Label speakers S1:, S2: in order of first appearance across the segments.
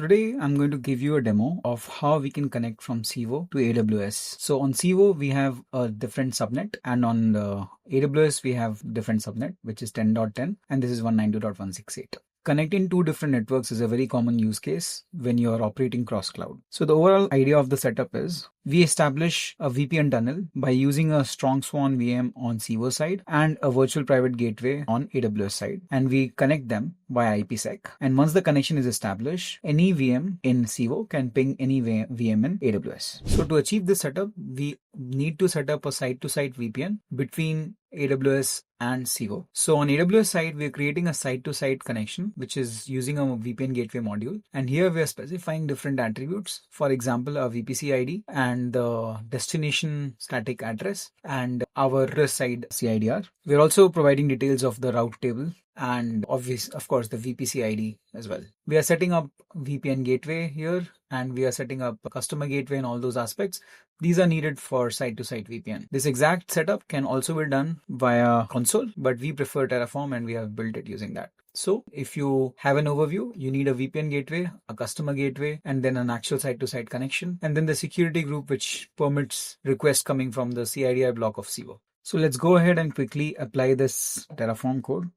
S1: today I'm going to give you a demo of how we can connect from Civo to AWS. So on Civo, we have a different subnet, and on the AWS, we have different subnet, which is 10.10, and this is 192.168. Connecting two different networks is a very common use case when you are operating cross-cloud. So the overall idea of the setup is we establish a VPN tunnel by using a strongSwan VM on Civo side and a virtual private gateway on AWS side, and we connect them via IPsec. And once the connection is established, any VM in Civo can ping any VM in AWS. So to achieve this setup, we need to set up a site-to-site VPN between AWS and Civo. So on AWS side, we're creating a site-to-site connection, which is using a VPN gateway module. And here we are specifying different attributes. For example, a VPC ID and the destination static address and our REST side CIDR. We're also providing details of the route table and of course the VPC ID as well. We are setting up VPN gateway here, and we are setting up a customer gateway and all those aspects. These are needed for site-to-site VPN. This exact setup can also be done via console, but we prefer Terraform and we have built it using that. So if you have an overview, you need a VPN gateway, a customer gateway, and then an actual site-to-site connection, and then the security group which permits requests coming from the CIDR block of Civo. So let's go ahead and quickly apply this Terraform code.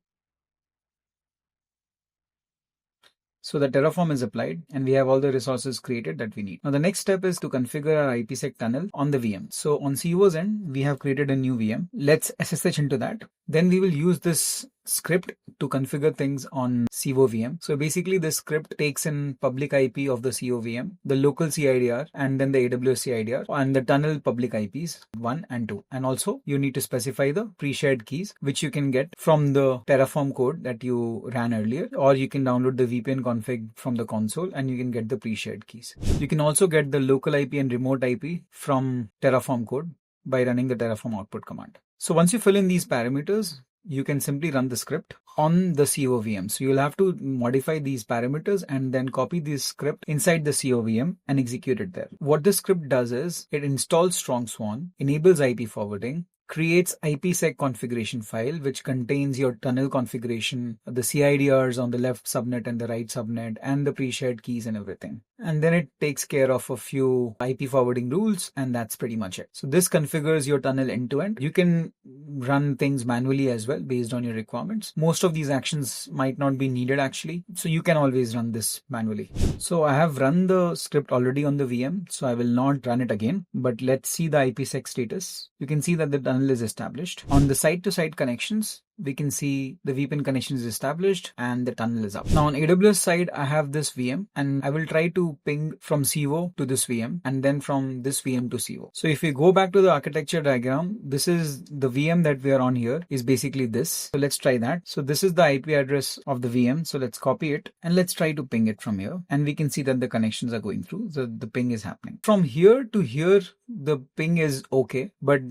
S1: So the Terraform is applied and we have all the resources created that we need. Now the next step is to configure our IPsec tunnel on the VM. So on Civo's end, we have created a new VM. Let's SSH into that. Then we will use this script to configure things on Civo VM. So basically this script takes in public IP of the Civo VM, the local CIDR, and then the AWS CIDR, and the tunnel public IPs 1 and 2. And also you need to specify the pre-shared keys, which you can get from the Terraform code that you ran earlier, or you can download the VPN config from the console and you can get the pre-shared keys. You can also get the local IP and remote IP from Terraform code by running the Terraform output command. So once you fill in these parameters, you can simply run the script on the Civo VM. So you'll have to modify these parameters and then copy this script inside the Civo VM and execute it there. What this script does is it installs strongSwan, enables IP forwarding, creates IPsec configuration file, which contains your tunnel configuration, the CIDRs on the left subnet and the right subnet, and the pre-shared keys and everything. And then it takes care of a few IP forwarding rules, and that's pretty much it. So this configures your tunnel end to end. You can run things manually as well based on your requirements. Most of these actions might not be needed actually, so you can always run this manually. So I have run the script already on the VM, so I will not run it again, but let's see the IPsec status. You can see that the tunnel is established. On the site-to-site connections, we can see the VPN connection is established and the tunnel is up. Now on AWS side, I have this VM and I will try to ping from Civo to this VM and then from this VM to Civo. So if we go back to the architecture diagram, this is the VM that we are on here is basically this. So let's try that. So this is the IP address of the VM. So let's copy it and let's try to ping it from here. And we can see that the connections are going through. So the ping is happening. From here to here, the ping is okay, but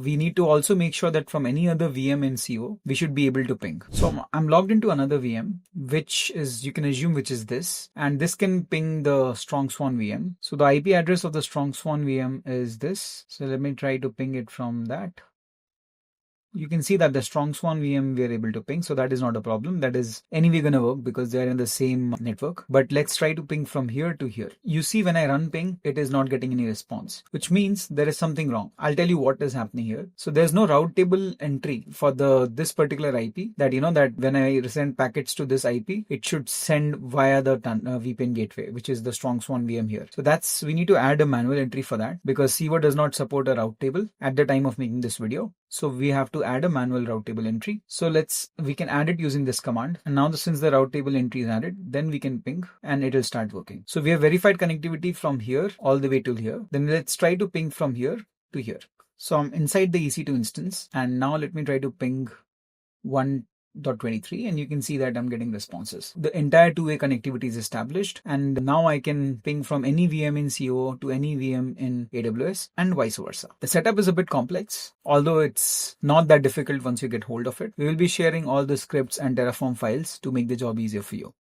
S1: we need to also make sure that from any other VM in Civo, we should be able to ping. So I'm logged into another VM, which is, you can assume, which is this, and this can ping the strongSwan VM. So the IP address of the strongSwan VM is this. So let me try to ping it from that. You can see that the strongSwan VM we are able to ping, so that is not a problem. That is anyway gonna work because they are in the same network. But let's try to ping from here to here. You see when I run ping, it is not getting any response, which means there is something wrong. I'll tell you what is happening here. So there's no route table entry for this particular IP that that when I send packets to this IP, it should send via the VPN gateway, which is the strongSwan VM here. So we need to add a manual entry for that because Civo does not support a route table at the time of making this video. So we have to add a manual route table entry. So we can add it using this command. And now since the route table entry is added, then we can ping and it will start working. So we have verified connectivity from here all the way to here. Then let's try to ping from here to here. So I'm inside the EC2 instance. And now let me try to ping 1.23 and you can see that I'm getting responses. The entire two-way connectivity is established and now I can ping from any VM in Civo to any VM in AWS and vice versa. The setup is a bit complex, although it's not that difficult once you get hold of it. We will be sharing all the scripts and Terraform files to make the job easier for you.